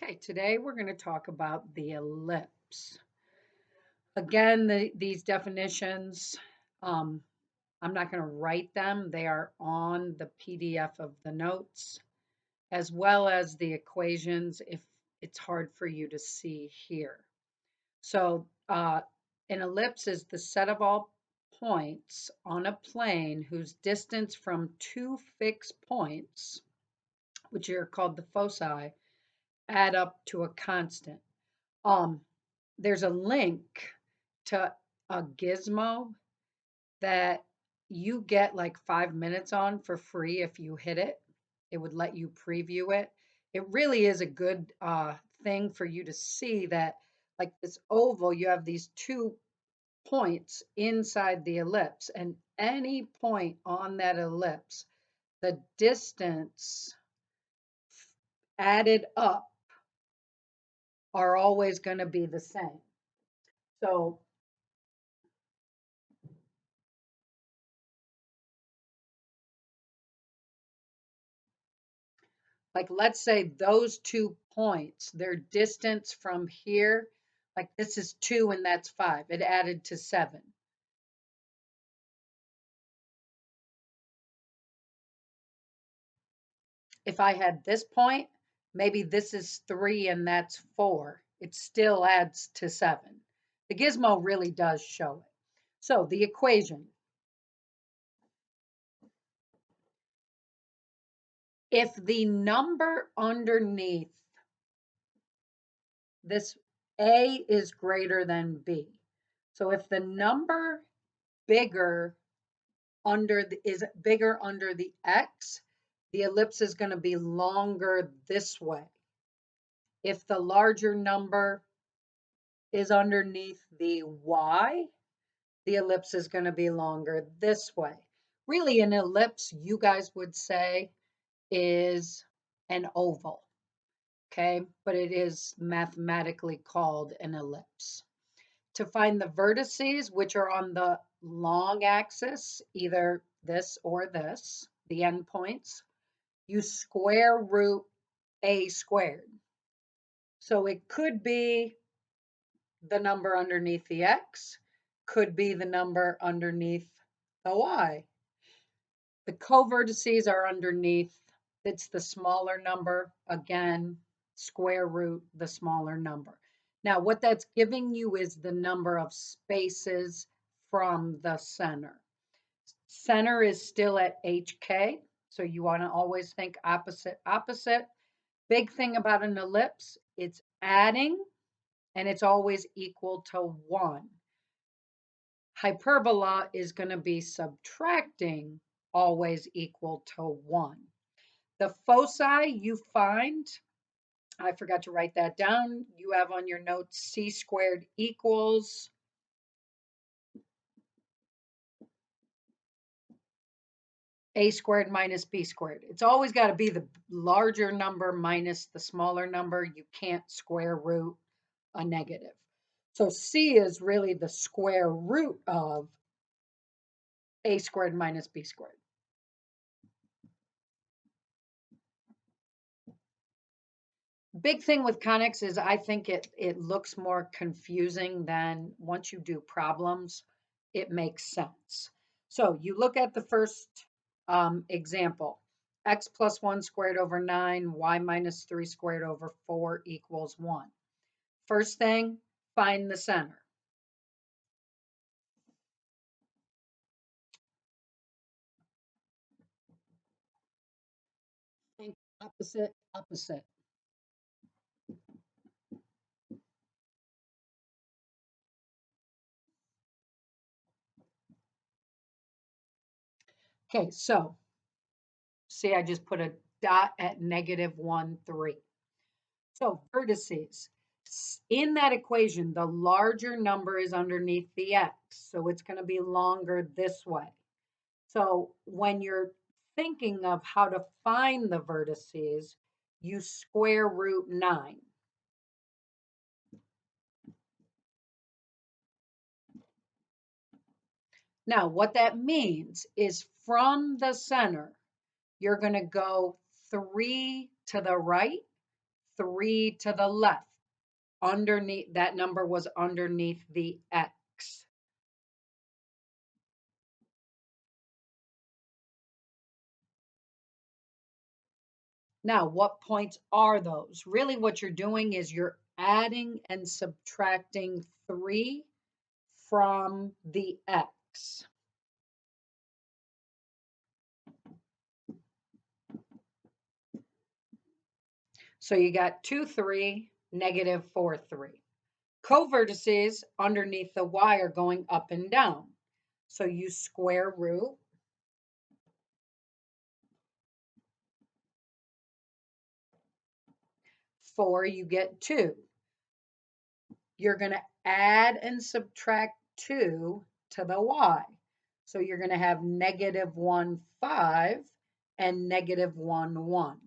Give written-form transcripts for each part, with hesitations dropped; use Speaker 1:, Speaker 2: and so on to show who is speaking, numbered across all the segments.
Speaker 1: Okay, today we're going to talk about the ellipse. Again, these definitions, um, I'm not going to write them. They are on the PDF of the notes, as well as the equations if it's hard for you to see here. So an ellipse is the set of all points on a plane whose distance from two fixed points, which are called the foci, add up to a constant. Um, there's a link to a gizmo that you get like 5 minutes on for free if you hit it. It would let you preview it. It really is a good thing for you to see that, like this oval, you have these 2 points inside the ellipse, and any point on that ellipse, the distance added up are always going to be the same. So like, let's say those 2 points, their distance from here, like this is 2 and that's 5. It added to 7. If I had this point, maybe this is 3 and that's 4. It still adds to 7. The gizmo really does show it. So the equation, if the number underneath this A is greater than B. So if the number bigger is bigger under the X, the ellipse is going to be longer this way. If the larger number is underneath the Y, the ellipse is going to be longer this way. Really, an ellipse, you guys would say, is an oval, okay? But it is mathematically called an ellipse. To find the vertices, which are on the long axis, either this or this, the endpoints, you square root a squared. So it could be the number underneath the x, could be the number underneath the y. The covertices are underneath, it's the smaller number, again, square root the smaller number. Now, what that's giving you is the number of spaces from the center. Center is still at HK, so you want to always think opposite, opposite. Big thing about an ellipse, it's adding and it's always equal to 1. Hyperbola is going to be subtracting, always equal to 1. The foci you find, I forgot to write that down. You have on your notes c squared equals a squared minus b squared. It's always got to be the larger number minus the smaller number. You can't square root a negative. So c is really the square root of a squared minus b squared. Big thing with conics is I think it looks more confusing than once you do problems, it makes sense. So you look at the first example, x plus 1 squared over 9, y minus 3 squared over 4 equals 1. First thing, find the center. Think opposite, opposite. Okay, so see, I just put a dot at -1, 3. So vertices. In that equation, the larger number is underneath the x, so it's going to be longer this way. So when you're thinking of how to find the vertices, you square root 9. Now, what that means is from the center, you're going to go 3 to the right, 3 to the left. Underneath, that number was underneath the X. Now, what points are those? Really, what you're doing is you're adding and subtracting 3 from the X. So you got 2, 3, negative 4, 3. Covertices underneath the Y are going up and down. So you square root 4, you get 2. You're going to add and subtract 2 to the Y. So you're going to have negative 1, 5 and negative 1, 1.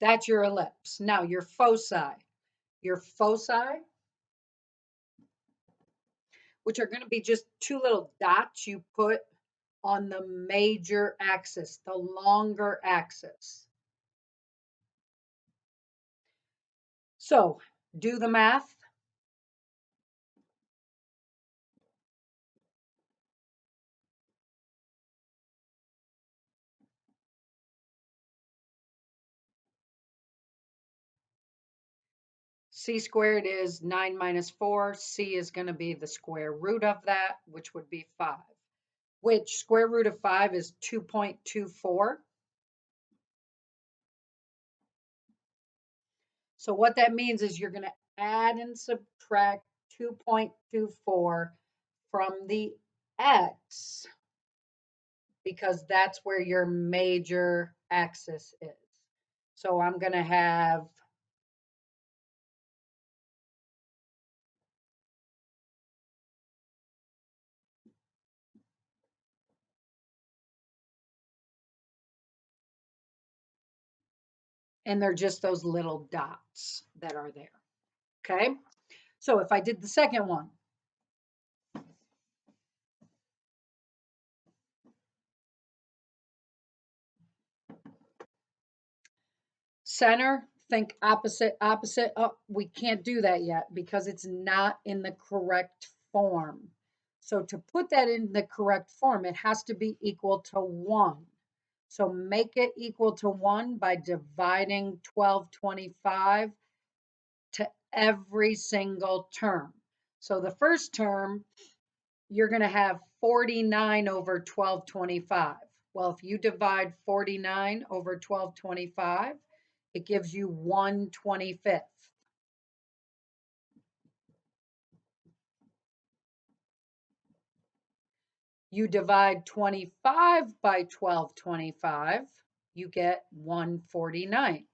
Speaker 1: That's your ellipse. Now your foci. Your foci, which are going to be just two little dots you put on the major axis, the longer axis. So do the math. C squared is 9 minus 4. C is going to be the square root of that, which would be 5, which square root of 5 is 2.24. So what that means is you're going to add and subtract 2.24 from the X because that's where your major axis is. So I'm going to have and they're just those little dots that are there. Okay, so if I did the second one, center, think opposite, opposite. Oh, we can't do that yet because it's not in the correct form. So to put that in the correct form, it has to be equal to 1. So make it equal to 1 by dividing 1225 to every single term. So the first term, you're going to have 49 over 1225. Well, if you divide 49 over 1225, it gives you 1/25. You divide 25 by 1225, you get 1/49.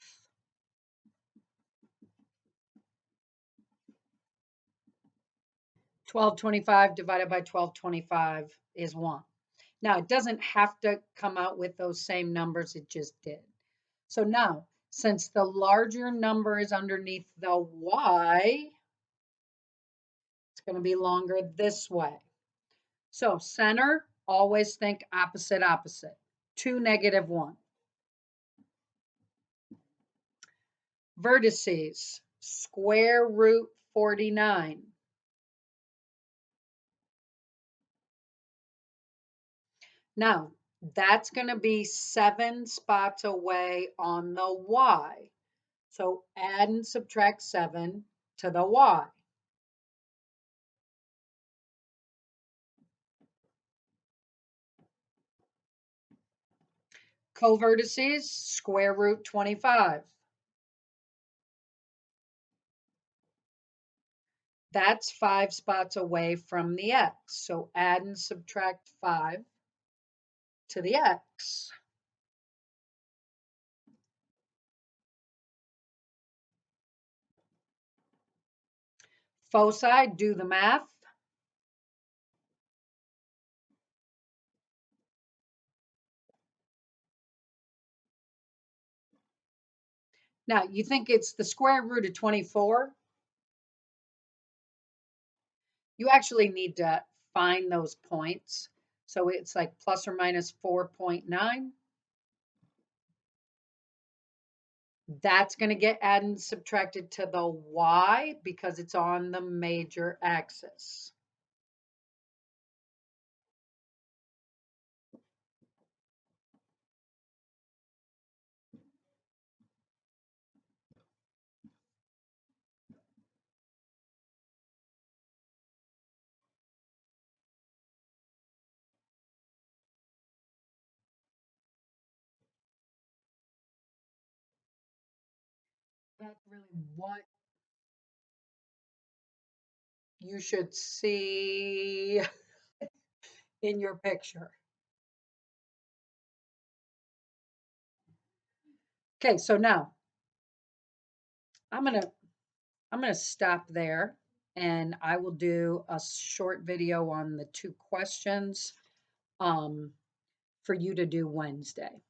Speaker 1: 1225 divided by 1225 is 1. Now, it doesn't have to come out with those same numbers, it just did. So now, since the larger number is underneath the Y, it's going to be longer this way. So center, always think opposite, opposite. 2, negative 1. Vertices, square root 49. Now, that's going to be 7 spots away on the Y. So add and subtract 7 to the Y. Covertices, square root 25. That's 5 spots away from the X. So add and subtract 5 to the X. Foci, do the math. Now, you think it's the square root of 24? You actually need to find those points. So it's like plus or minus 4.9. That's going to get added and subtracted to the y because it's on the major axis. That's really what you should see in your picture. Okay, so now I'm going to stop there and I will do a short video on the two questions for you to do Wednesday.